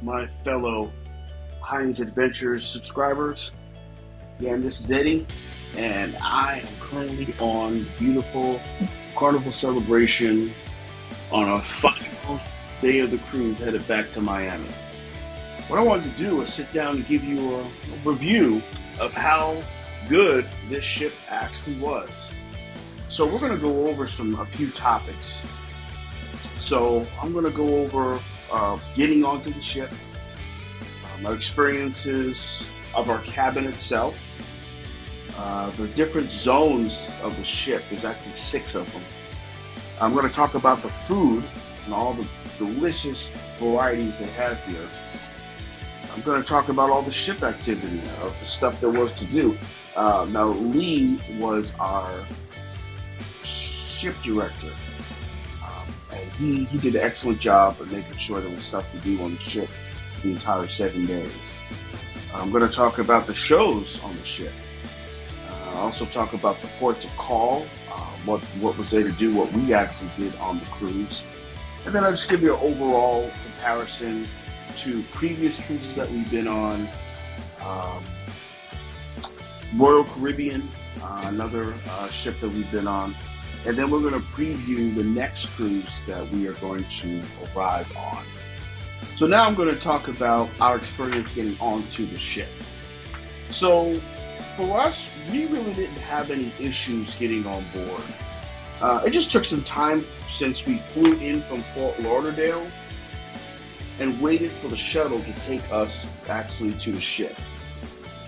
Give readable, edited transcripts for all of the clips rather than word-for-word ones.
my fellow HinesEdventures subscribers. Again, this is Eddie, and I am currently on beautiful Carnival celebration on our final day of the cruise headed back to Miami. What I wanted to do is sit down and give you a review of how good this ship actually was. So we're going to go over a few topics. So I'm going to go over getting onto the ship, my experiences of our cabin itself, the different zones of the ship. There's actually 6 of them. I'm going to talk about the food and all the delicious varieties they have here. I'm going to talk about all the ship activity, of the stuff there was to do. Now, Lee was our ship director, and he did an excellent job of making sure there was stuff to do on the ship the entire 7 days. I'm going to talk about the shows on the ship. I'll also talk about the ports of call, what was there to do, what we actually did on the cruise. And then I'll just give you an overall comparison to previous cruises that we've been on. Royal Caribbean, another ship that we've been on. And then we're going to preview the next cruise that we are going to arrive on. So now I'm going to talk about our experience getting onto the ship. So for us, we really didn't have any issues getting on board. It just took some time since we flew in from Fort Lauderdale and waited for the shuttle to take us actually to the ship.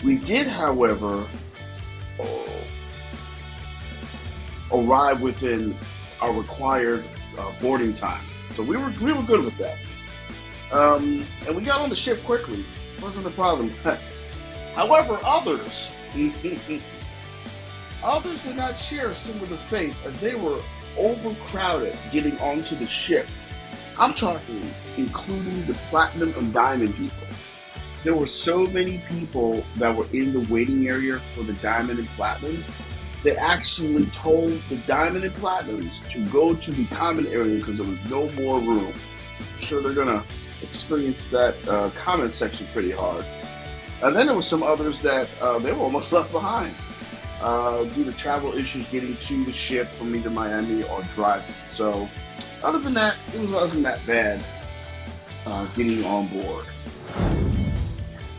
We did, however, arrive within our required boarding time, so we were good with that. And we got on the ship quickly. Wasn't a problem. However, others did not share a similar fate, as they were overcrowded getting onto the ship. I'm talking including the platinum and diamond people. There were so many people that were in the waiting area for the diamond and platinums. They actually told the diamond and platinums to go to the common area because there was no more room. I'm sure they're going to experience that comment section pretty hard. And then there were some others that they were almost left behind due to travel issues getting to the ship from either Miami or driving. So other than that, it wasn't that bad getting on board.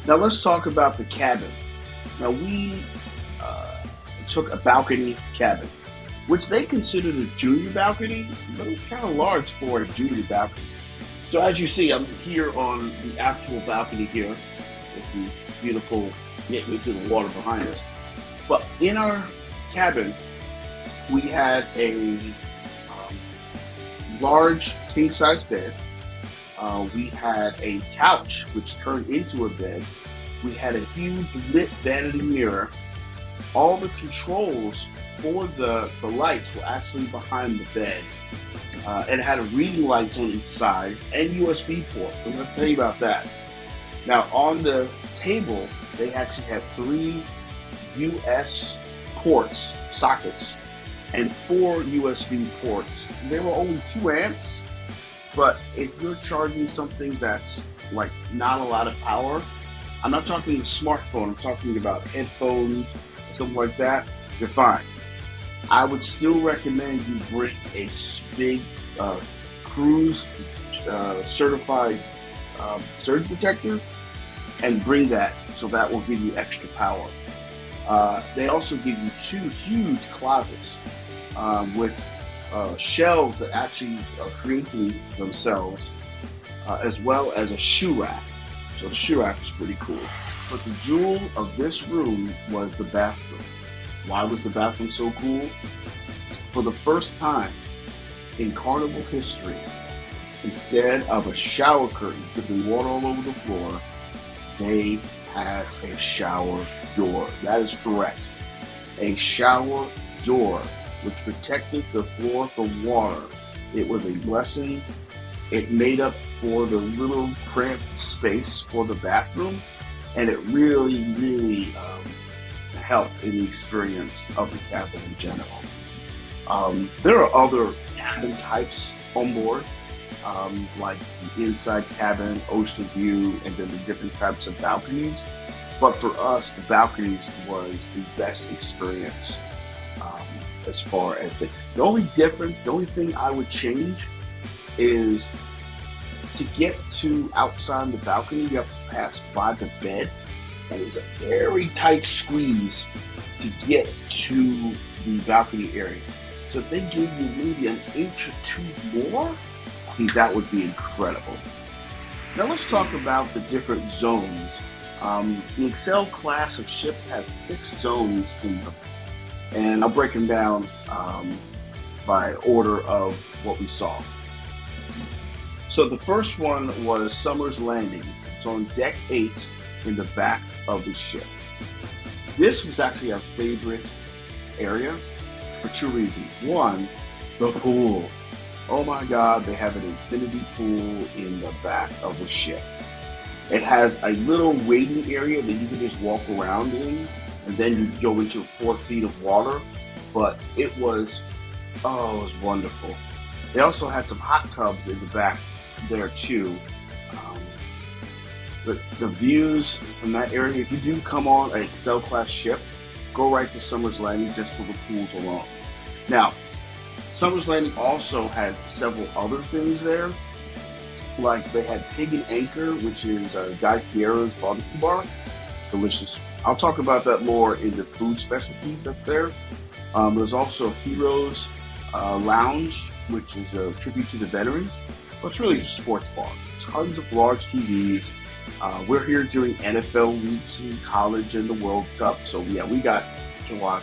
Now let's talk about the cabin. Now we took a balcony cabin, which they considered a junior balcony, but it's kind of large for a junior balcony. So as you see, I'm here on the actual balcony here with the beautiful gateway to the water behind us. But in our cabin, we had a large king-size bed. We had a couch, which turned into a bed. We had a huge lit vanity mirror. All the controls for the lights were actually behind the bed. It had a reading light on each side and USB port. I'm going to tell you about that. Now on the table, they actually had 3 US ports, sockets, and 4 USB ports. They were only 2 amps, but if you're charging something that's like not a lot of power, I'm not talking a smartphone, I'm talking about headphones, something like that, you're fine. I would still recommend you bring a big cruise certified surge protector and bring that, so that will give you extra power. They also give you 2 huge closets with shelves that actually create themselves, as well as a shoe rack. So the shoe rack is pretty cool. But the jewel of this room was the bathroom. Why was the bathroom so cool? For the first time in Carnival history, instead of a shower curtain dripping water all over the floor, they had a shower door. That is correct. A shower door which protected the floor from water. It was a blessing. It made up for the little cramped space for the bathroom, and it really, really helped in the experience of the cabin in general. There are other cabin types on board. like the inside cabin, ocean view, and then the different types of balconies. But for us, the balconies was the best experience um, as far as the only thing I would change is to get to outside the balcony, you have to pass by the bed, and it's a very tight squeeze to get to the balcony area. So if they give you maybe an inch or two more, I think that would be incredible. Now let's talk about the different zones. The Excel class of ships has 6 zones in them, and I'll break them down by order of what we saw. So the first one was Summer's Landing. It's on deck 8 in the back of the ship. This was actually our favorite area for 2 reasons. One, the pool. Oh my God, they have an infinity pool in the back of the ship. It has a little waiting area that you can just walk around in, and then you go into 4 feet of water. But it was wonderful. They also had some hot tubs in the back there too. Um, the views from that area, if you do come on an Excel class ship, go right to Summer's Landing just for the pools alone. Now, Summer's Landing also had several other things there. Like they had Pig and Anchor, which is Guy Fieri's barbecue bar. Delicious. I'll talk about that more in the food specialty that's there. There's also Heroes Lounge, which is a tribute to the veterans. But it's really a sports bar. Tons of large TVs. We're here during NFL weeks in college and the World Cup. So yeah, we got to watch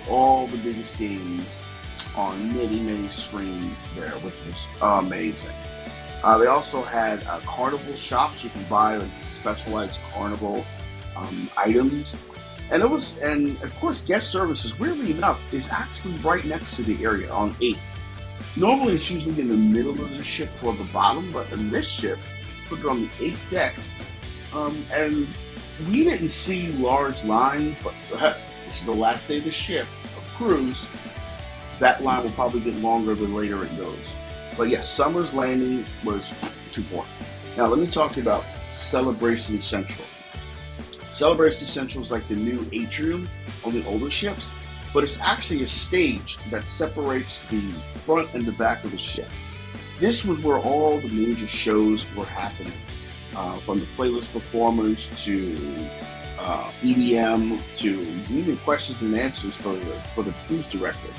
all the biggest games on many, many screens there, which was amazing. They also had carnival shops. You can buy like, specialized carnival items. And of course, guest services, weirdly enough, is actually right next to the area on 8. Normally, it's usually in the middle of the ship toward the bottom, but in this ship, put it on the 8th deck. And we didn't see large lines, but this is the last day of the ship, of cruise. That line will probably get longer the later it goes. But yes, Summer's Landing was 2 points. Now, let me talk to you about Celebration Central. Celebration Central is like the new atrium on the older ships, but it's actually a stage that separates the front and the back of the ship. This was where all the major shows were happening, from the playlist performers to EDM to even questions and answers for the cruise director.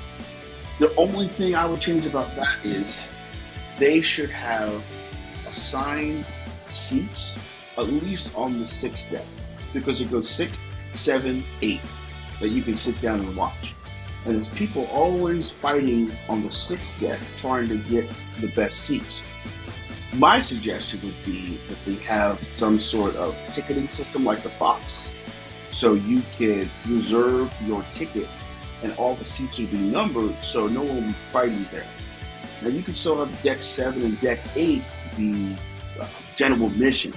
The only thing I would change about that is they should have assigned seats at least on the 6th deck, because it goes 6, 7, 8 that you can sit down and watch. And there's people always fighting on the 6th deck trying to get the best seats. My suggestion would be that they have some sort of ticketing system like the Fox, so you could reserve your ticket and all the seats will be numbered so no one will be fighting there. Now you can still have deck 7 and deck 8 be general admission,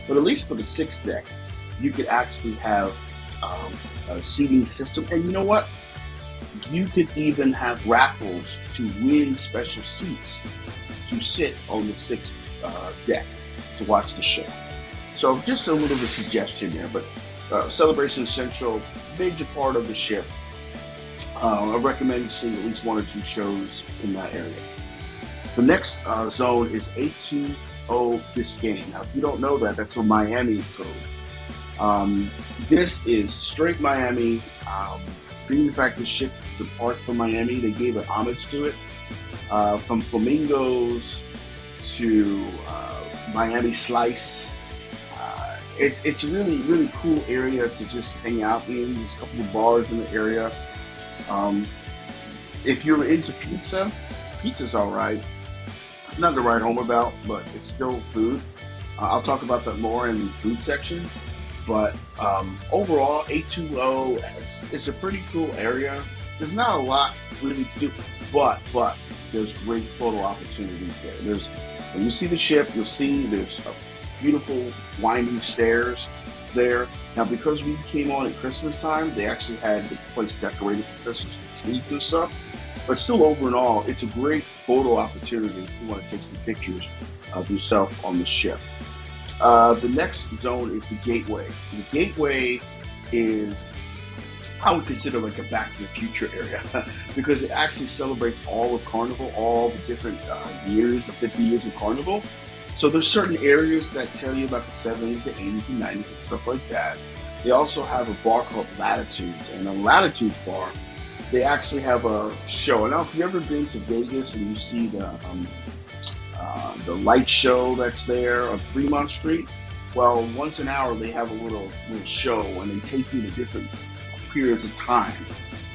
but at least for the 6th deck, you could actually have a seating system. And you know what? You could even have raffles to win special seats to sit on the 6th deck to watch the show. So just a little bit of suggestion there, but Celebration Central, major part of the ship. I recommend seeing at least 1 or 2 shows in that area. The next zone is 820 Biscayne. Now, if you don't know that, that's a Miami code. This is straight Miami. Being the fact the ship departs from Miami, they gave an homage to it. From flamingos to Miami Slice. It's a really, really cool area to just hang out in. There's a couple of bars in the area. If you're into pizza, pizza's all right. Not to write home about, but it's still food. I'll talk about that more in the food section. But overall, 820 it's a pretty cool area. There's not a lot really to do, but there's great photo opportunities there. When you see the ship, you'll see there's a beautiful winding stairs there. Now, because we came on at Christmas time, they actually had the place decorated for Christmas with trees and stuff. But still, over and all, it's a great photo opportunity if you want to take some pictures of yourself on the ship. The next zone is the gateway. The gateway is, I would consider, like a Back to the Future area because it actually celebrates all of Carnival, all the different years, the 50 years of Carnival. So there's certain areas that tell you about the 70s, the 80s, and 90s, and stuff like that. They also have a bar called Latitudes, and on Latitudes bar, they actually have a show. Now, if you've ever been to Vegas and you see the light show that's there on Fremont Street, well, once an hour they have a little show, and they take you to different periods of time.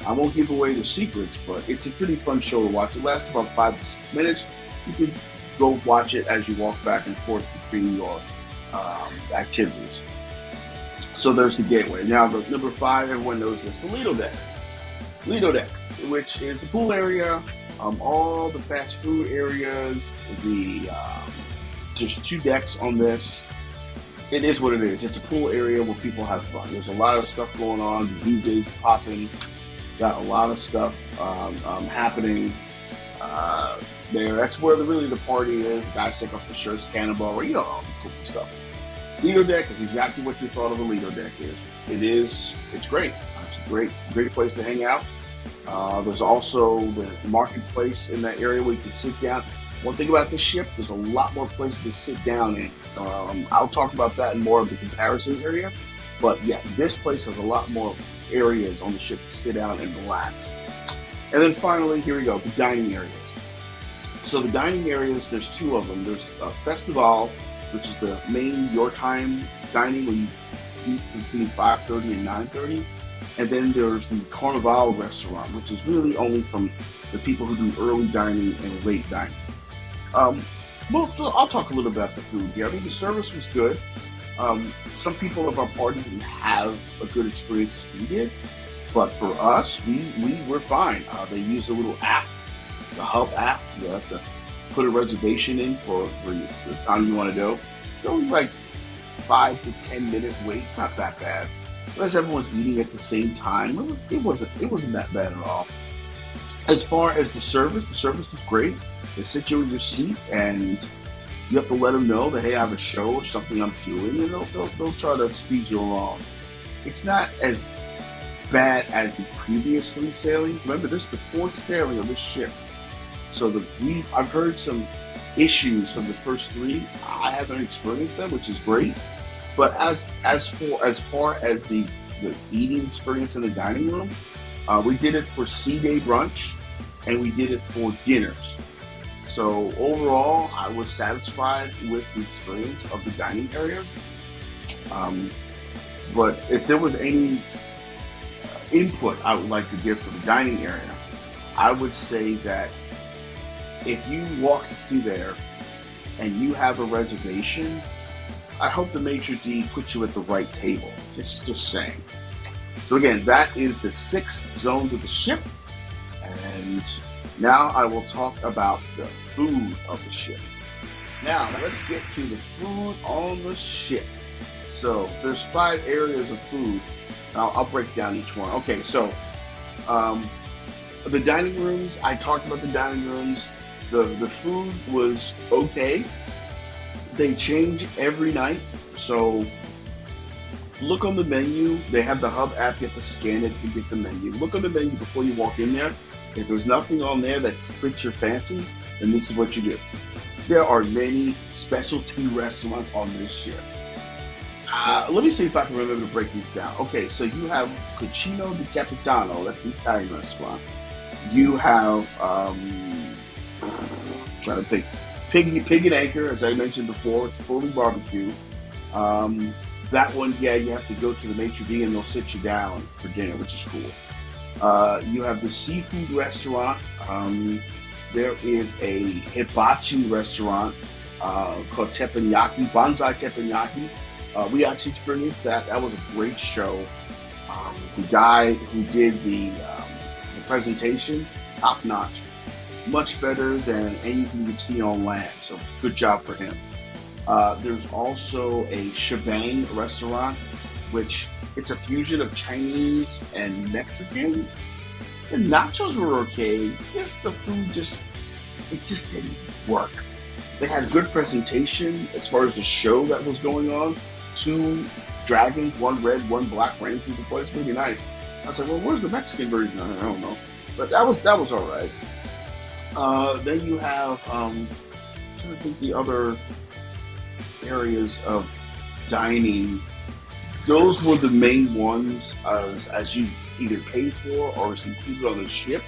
I won't give away the secrets, but it's a pretty fun show to watch. It lasts about 5 to 6 minutes. You can go watch it as you walk back and forth between your activities. So there's the gateway. Now, the number 5, everyone knows this, the Lido Deck. Lido Deck, which is the pool area, all the fast food areas. There's 2 decks on this. It is what it is. It's a pool area where people have fun. There's a lot of stuff going on. The DJs popping. Got a lot of stuff happening there. That's where really the party is. The guys take off the shirts, cannonball, all the cool stuff. Lido Deck is exactly what you thought of a Lido Deck is. It's great. It's a great place to hang out. There's also the marketplace in that area where you can sit down. One thing about this ship, there's a lot more places to sit down in. I'll talk about that in more of the comparison area. But yeah, this place has a lot more areas on the ship to sit down and relax. And then finally, here we go, the dining areas. So the dining areas, there's 2 of them. There's Festival, which is the main your time dining when you eat between 5:30 and 9:30. And then there's the Carnival restaurant, which is really only from the people who do early dining and late dining. Well, I'll talk a little about the food here. I mean, the service was good. Some people of our party didn't have a good experience as we did, but for us, we were fine. They used a little app, the Hub app. You have to put a reservation in for the time you want to go. It's only like 5 to 10 minute wait. It's not that bad. Unless everyone's eating at the same time, it wasn't that bad at all. As far as the service was great. They sit you in your seat, and you have to let them know that, hey, I have a show or something I'm doing, and they'll try to speed you along. It's not as bad as the previous 3 sailings. Remember, this is the 4th sailing of this ship, so I've heard some issues from the first 3. I haven't experienced them, which is great. But as far as the eating experience in the dining room, we did it for sea day brunch, and we did it for dinners. So overall, I was satisfied with the experience of the dining areas. But if there was any input I would like to give for the dining area, I would say that if you walk through there and you have a reservation, I hope the maitre d' puts you at the right table. Just saying. So again, that is the 6 zones of the ship. And now I will talk about the food of the ship. Now, let's get to the food on the ship. So, there's 5 areas of food. I'll break down each one. Okay, so, the dining rooms, I talked about the dining rooms. The food was okay. They change every night. So, look on the menu. They have the Hub app. You have to scan it to get the menu. Look on the menu before you walk in there. If there's nothing on there that fits your fancy, then this is what you do. There are many specialty restaurants on this ship. Let me see if I can remember to break these down. Okay, so you have Cucino di Capitano, that's the Italian restaurant. You have, trying to think, Pig and Anchor, as I mentioned before, it's fully barbecue. That one, yeah, you have to go to the maitre d' and they'll sit you down for dinner, which is cool. You have the seafood restaurant. There is a hibachi restaurant called teppanyaki, Banzai Teppanyaki. We actually experienced that. That was a great show. The guy who did the presentation, top notch. Much better than anything you've seen on land. So good job for him. There's also a shebang restaurant, which it's a fusion of Chinese and Mexican. The nachos were okay. Just the food it just didn't work. They had good presentation as far as the show that was going on. Two dragons, one red, one black, ran through the place. Really nice. I was like, well, where's the Mexican version? I don't know, but that was all right. Then you have I'm trying to think the other areas of dining. Those were the main ones as you either pay for or is included on the ship.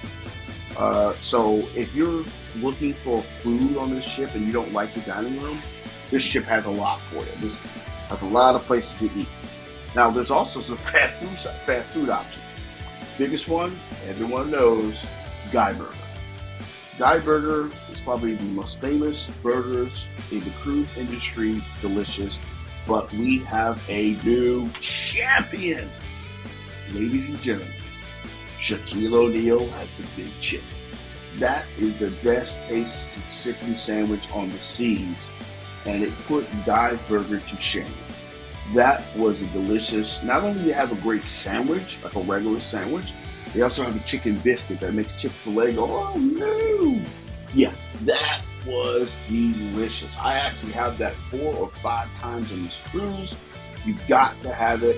So if you're looking for food on this ship and you don't like the dining room, this ship has a lot for you. This has a lot of places to eat. Now there's also some fast food options. Biggest one, everyone knows, Guy Burger. Guy Burger is probably the most famous burgers in the cruise industry. Delicious, but we have a new champion, ladies and gentlemen. Shaquille O'Neal has the big chip. That is the best tasting chicken sandwich on the seas, and it put Guy's Burger to shame. That was a delicious. Not only do you have a great sandwich, like a regular sandwich, they also have a chicken biscuit that makes Chick-fil-A go, oh no! Yeah, that was delicious. I actually have that 4 or 5 times on this cruise. You've got to have it.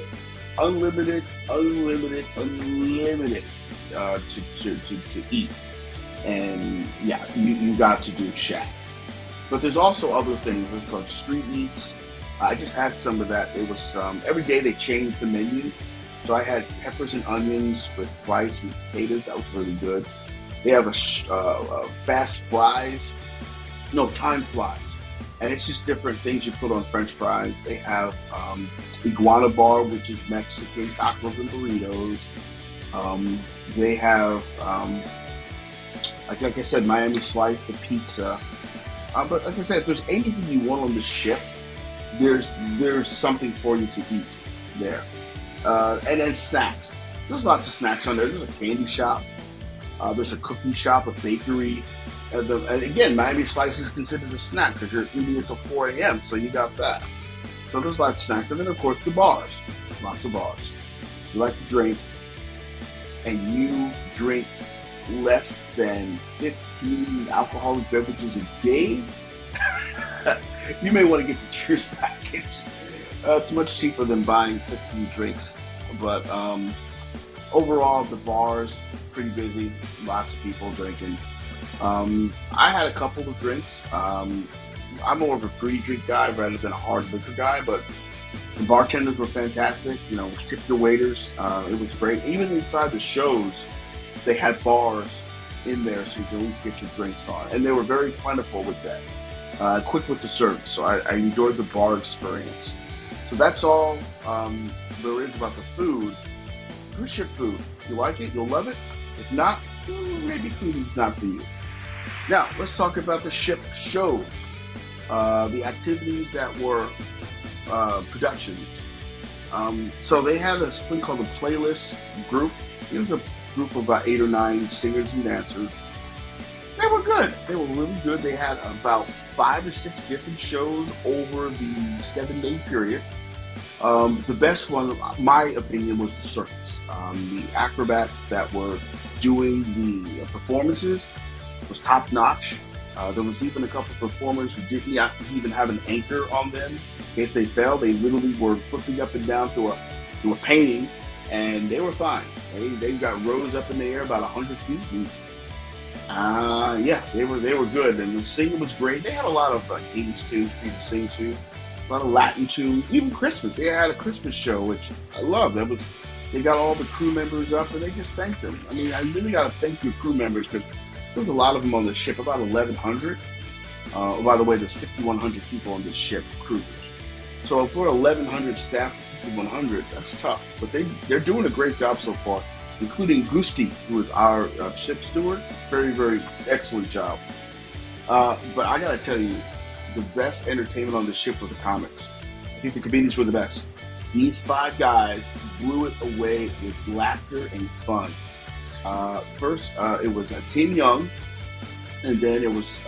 Unlimited to eat. And yeah, you got to do Shack. But there's also other things. There's called street eats. I just had some of that. It was every day they changed the menu. So I had peppers and onions with rice and potatoes. That was really good. They have a fast fries. No, time flies. And it's just different things you put on French fries. They have iguana bar, which is Mexican tacos and burritos. They have, like I said, Miami slice, the pizza. But like I said, if there's anything you want on the ship, there's something for you to eat there. And then snacks. There's lots of snacks on there. There's a candy shop. There's a cookie shop, a bakery. And again, Miami Slice is considered a snack because you're eating it till 4 a.m., so you got that. So there's lots of snacks. And then, of course, the bars. Lots of bars. You like to drink, and you drink less than 15 alcoholic beverages a day, you may want to get the Cheers package. It's much cheaper than buying 15 drinks. But overall, the bars, pretty busy. Lots of people drinking. I had a couple of drinks. I'm more of a free drink guy rather than a hard liquor guy, but the bartenders were fantastic. You know, tipped the waiters. It was great. Even inside the shows, they had bars in there so you can at least get your drinks on. And they were very plentiful with that. Quick with the service. So I enjoyed the bar experience. So that's all there is about the food. Cruise ship food. If you like it, you'll love it. If not, maybe cruising's not for you. Now, let's talk about the ship shows. The activities that were productions. So they had a thing called a playlist group. It was a group of about 8 or 9 singers and dancers. They were good. They were really good. They had about 5 or 6 different shows over the 7-day period. The best one, my opinion, was the circus. The acrobats that were doing the performances was top notch. There was even a couple of performers who didn't even have an anchor on them in case they fell. They literally were flipping up and down through a painting, and they were fine. They got rose up in the air about 100 feet. And, yeah, they were good. And the singing was great. They had a lot of games tunes for you to sing to, a lot of Latin tunes, even Christmas. They had a Christmas show, which I love. They got all the crew members up, and they just thanked them. I mean, I really got to thank your crew members because there's a lot of them on the ship, about 1,100. By the way, there's 5,100 people on this ship, cruisers. So if we're 1,100 staff, 5,100, that's tough. But they're doing a great job so far, including Gusti, who is our ship steward. Very, very excellent job. But I got to tell you, the best entertainment on the ship was the comics. I think the comedians were the best. These 5 guys blew it away with laughter and fun. First, it was Tim Young, and then it was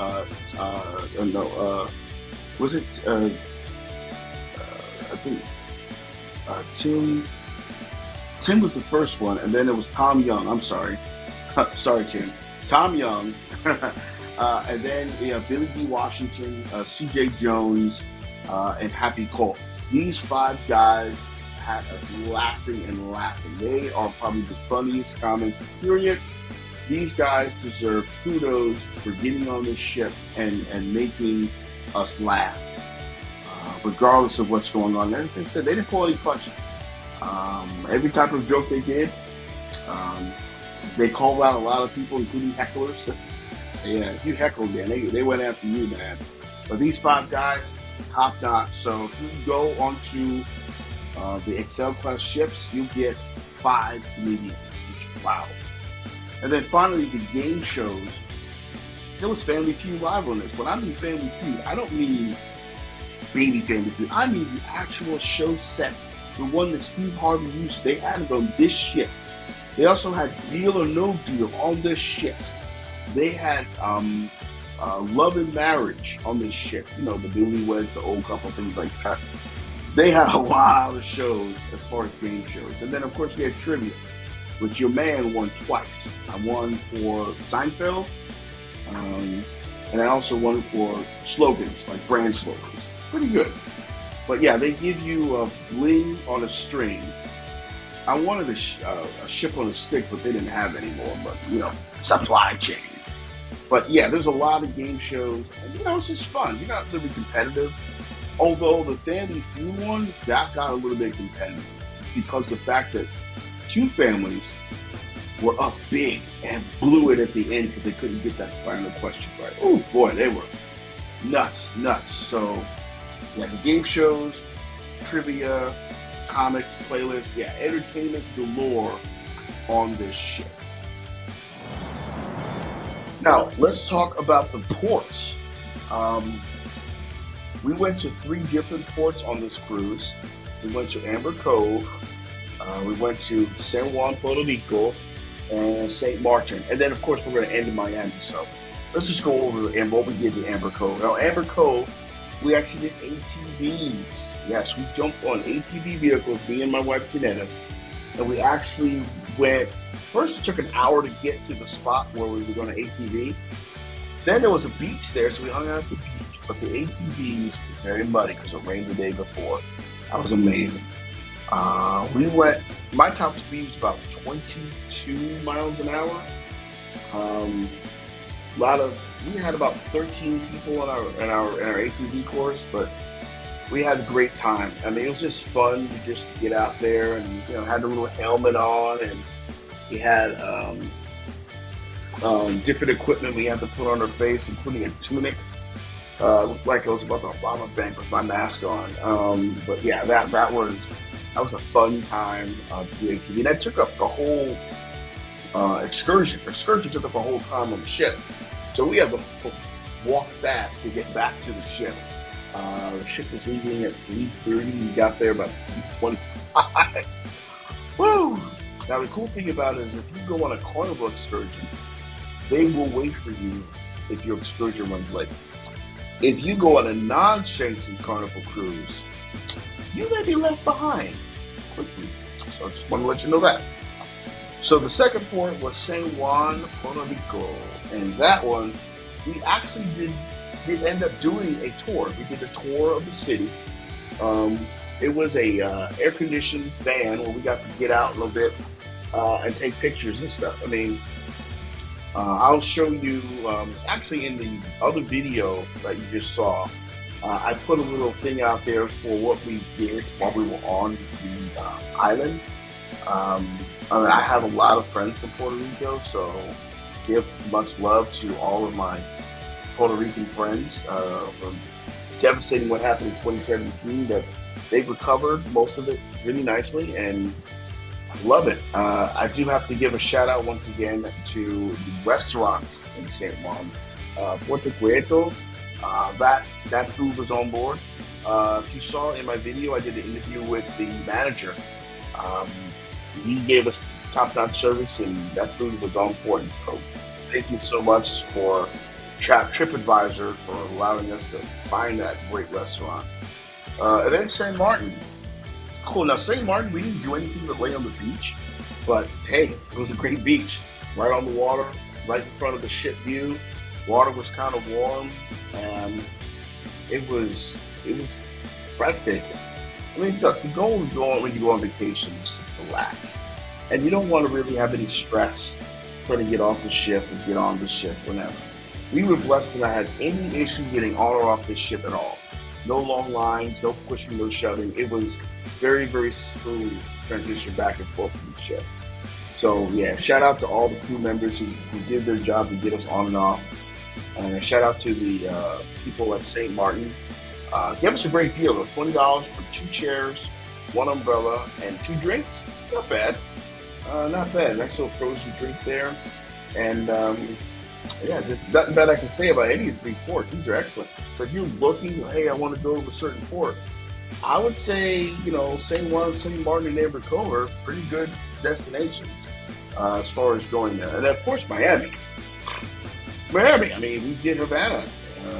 was it? I think Tim was the first one, and then it was Tom Young. I'm sorry, Sorry, Tim. Tom Young, and then Billy D. Washington, C.J. Jones, and Happy Cole. These five guys had us laughing and laughing. They are probably the funniest comics, period. These guys deserve kudos for getting on this ship and making us laugh, regardless of what's going on. And like I said, they didn't pull any punches. Every type of joke they did, um, they called out a lot of people, including hecklers. Yeah, if you heckled, man, they went after you, man. But these five guys, top notch. So if you go onto the Excel class ships, you get five comedians. Which, wow. And then finally, the game shows. There was Family Feud live on this. When I mean Family Feud, I don't mean baby Family Feud. I mean the actual show set, the one that Steve Harvey used. They had it on this ship. They also had Deal or No Deal on this ship. They had Love and Marriage on this ship. You know, the newlyweds, the old couple, things like that. They had a lot of shows as far as game shows. And then, of course, you had trivia, which your man won twice. I won for Seinfeld, and I also won for slogans, like brand slogans. Pretty good. But yeah, they give you a bling on a string. I wanted a ship on a stick, but they didn't have any more. But, supply chain. But yeah, there's a lot of game shows. And, it's just fun. You're not really competitive. Although the Family Feud one, that got a little bit competitive. Because the fact that two families were up big and blew it at the end because they couldn't get that final question right. Oh boy, they were nuts. So yeah, the game shows, trivia, comics, playlists, yeah, entertainment galore on this ship. Now, let's talk about the ports. We went to 3 different ports on this cruise. We went to Amber Cove, we went to San Juan, Puerto Rico, and St. Martin. And then, of course, we're going to end in Miami. So let's just go over what we did to Amber Cove. Now, Amber Cove, we actually did ATVs. Yes, we jumped on ATV vehicles, me and my wife, Janetta. And we actually went, first it took an hour to get to the spot where we were going to ATV. Then there was a beach there, so we hung out at the beach. But the ATVs were very muddy because it rained the day before. That was amazing. We went, my top speed was about 22 miles an hour. We had about 13 people in our ATV course, but we had a great time. I mean, it was just fun to just get out there and, had a little helmet on, and we had different equipment we had to put on our face, including a tunic. Looked like I was about to rob a bank with my mask on. But yeah, that was a fun time to do ATV. And that took up the whole excursion. The excursion took up the whole time on the ship. So we had to walk fast to get back to the ship. The ship was leaving at 3:30. We got there about 3:25. Woo! Now the cool thing about it is if you go on a carnival excursion, they will wait for you if your excursion runs late. If you go on a non-sanctioned carnival cruise, you may be left behind quickly. So I just want to let you know that. So the second port was San Juan, Puerto Rico. And that one, we actually did end up doing a tour. We did a tour of the city. It was a air-conditioned van where we got to get out a little bit and take pictures and stuff. I mean, I'll show you, actually in the other video that you just saw, I put a little thing out there for what we did while we were on the island. I have a lot of friends from Puerto Rico, so give much love to all of my Puerto Rican friends. Devastating what happened in 2017, but they've recovered most of it really nicely, and I love it. I do have to give a shout out once again to the restaurants in San Juan. Puerto Quieto, that food was on board. If you saw in my video, I did an interview with the manager. He gave us top-notch service, and that food was on point. So thank you so much for TripAdvisor for allowing us to find that great restaurant. And then St. Martin. Cool. Now, St. Martin, we didn't do anything but lay on the beach, but hey, it was a great beach. right on the water, right in front of the ship view. Water was kind of warm, and it was it was breathtaking. I mean, look, the goal of going when you go on vacation is to relax, and you don't want to really have any stress trying to get off the ship and get on the ship whenever. We were blessed that I had any issue getting on or off the ship at all. No long lines, no pushing, no shoving. It was very, very smooth transition back and forth from the ship. So yeah, shout out to all the crew members who did their job to get us on and off. And shout out to the people at St. Martin. Gave us a great deal of $20 for 2 chairs, one umbrella, and 2 drinks. Not bad. Not bad. Nice little frozen drink there. And yeah, just nothing bad I can say about any of the 3 ports. These are excellent. So if you're looking, hey, I want to go to a certain port, I would say, St. Martin and Neighbor Cove are pretty good destinations as far as going there. And of course, Miami. Miami, I mean, we did Havana.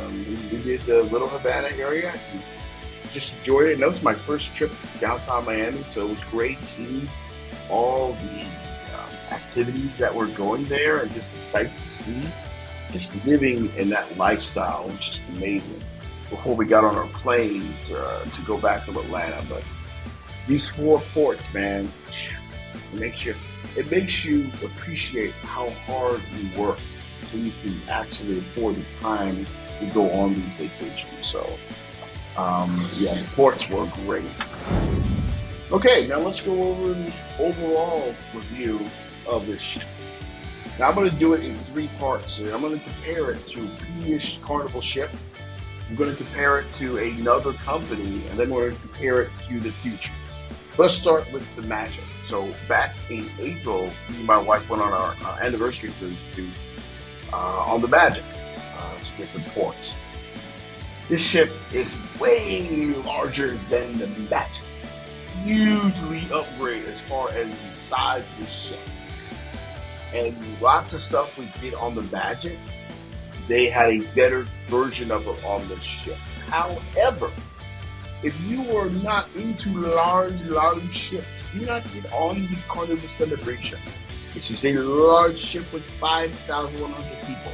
We did the Little Havana area. Just enjoyed it. And that was my first trip to downtown Miami, so it was great seeing all the activities that were going there and just the sights to see. Just living in that lifestyle was just amazing before we got on our plane to go back to Atlanta. But these 4 ports, man, it makes you appreciate how hard you work so you can actually afford the time to go on these vacations. So yeah, the ports were great. Okay, now let's go over the overall review of this ship. Now I'm going to do it in 3 parts. I'm going to compare it to a previous Carnival ship. I'm going to compare it to another company, and then we're going to compare it to the future. Let's start with the Magic. So back in April, me and my wife went on our anniversary cruise on the Magic to different ports. This ship is way larger than the Magic. Hugely upgrade as far as the size of the ship. And lots of stuff we did on the Magic, they had a better version of it on the ship. However, if you are not into large ships, do not get on the Carnival Celebration. This is a large ship with 5,100 people.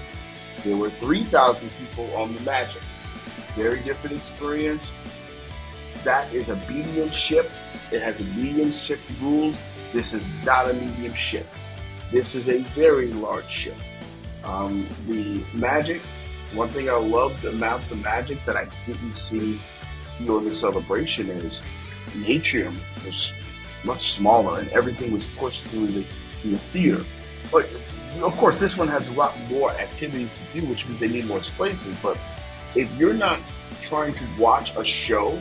There were 3,000 people on the Magic. Very different experience. That is a medium ship. It has a medium ship rules. This is not a medium ship. This is a very large ship. The Magic, one thing I loved about the Magic that I didn't see on the Celebration is the atrium was much smaller and everything was pushed through the theater. But of course, this one has a lot more activity to do, which means they need more spaces. But if you're not trying to watch a show,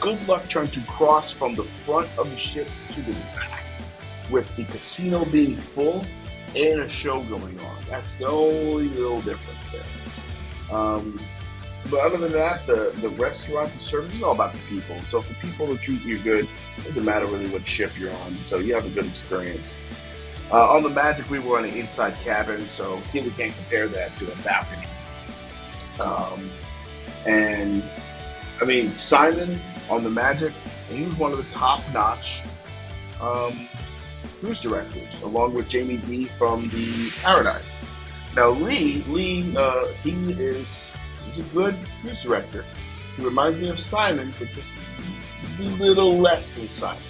good luck trying to cross from the front of the ship to the back with the casino being full and a show going on. That's the only little difference there. But other than that, the restaurant, the service is all about the people. So if the people are treating you good, it doesn't matter really what ship you're on. So you have a good experience. On the Magic, we were on an inside cabin, so really can't compare that to a balcony. And I mean, Simon on the Magic, he was one of the top-notch cruise directors, along with Jamie D from the Paradise. Now he's a good cruise director. He reminds me of Simon, but just a little less than Simon.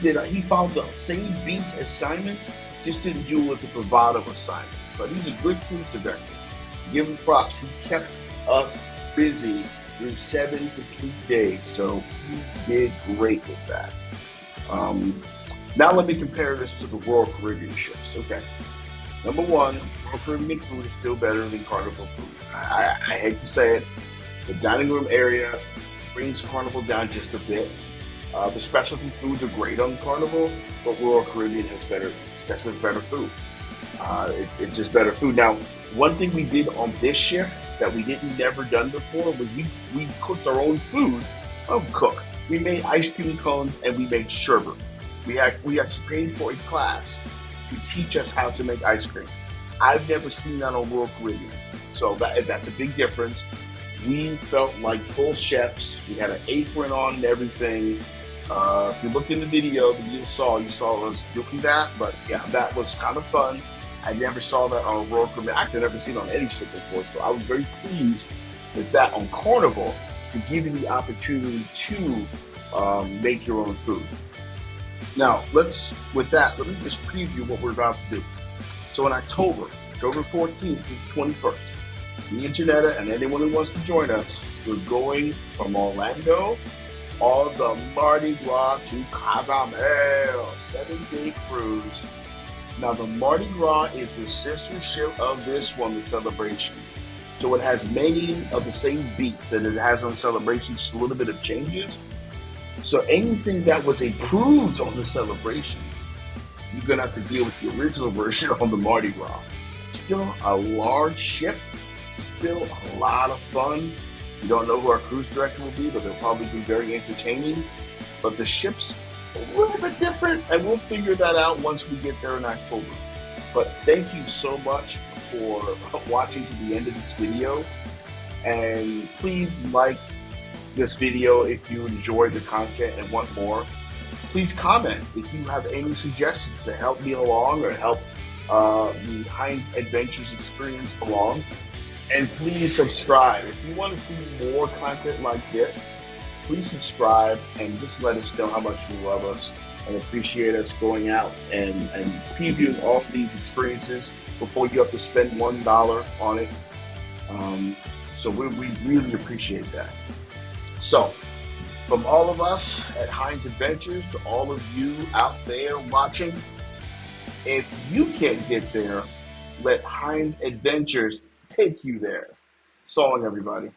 He followed the same beats as Simon, just didn't do it with the bravado of Simon. But he's a good cruise director. Give him props. He kept us busy through 7 complete days, so he did great with that. Now let me compare this to the Royal Caribbean ships. Okay, number one, Royal Caribbean food is still better than Carnival food. I hate to say it, the dining room area brings Carnival down just a bit. The specialty foods are great on Carnival, but Royal Caribbean has better food. It's just better food. Now, one thing we did on this ship that we didn't never done before was we cooked our own food. We made ice cream cones and we made sherbet. We actually paid for a class to teach us how to make ice cream. I've never seen that on Royal Caribbean, so that's a big difference. We felt like full chefs. We had an apron on and everything. If you looked in the video that you saw us doing that. But yeah, that was kind of fun. I never saw that on Royal Caribbean. Actually, I've never seen it on any ship before. So I was very pleased with that on Carnival to give you the opportunity to make your own food. Now, with that, let me just preview what we're about to do. So in October 14th to the 21st, me and Janetta and anyone who wants to join us, we're going from Orlando on the Mardi Gras to Cozumel, 7-day cruise. Now the Mardi Gras is the sister ship of this one, the Celebration. So it has many of the same beats that it has on Celebration, just a little bit of changes. So anything that was improved on the Celebration, you're gonna have to deal with the original version on the Mardi Gras. Still a large ship, still a lot of fun. You don't know who our cruise director will be, but they'll probably be very entertaining. But the ship's a little bit different, and we'll figure that out once we get there in October. But thank you so much for watching to the end of this video. And please like this video if you enjoyed the content and want more. Please comment if you have any suggestions to help me along or help the HinesEdventures experience along. And please subscribe. If you want to see more content like this, please subscribe and just let us know how much you love us and appreciate us going out and previewing all of these experiences before you have to spend $1 on it. So we really appreciate that. So from all of us at HinesEdventures to all of you out there watching, if you can't get there, let HinesEdventures take you there. So long, everybody.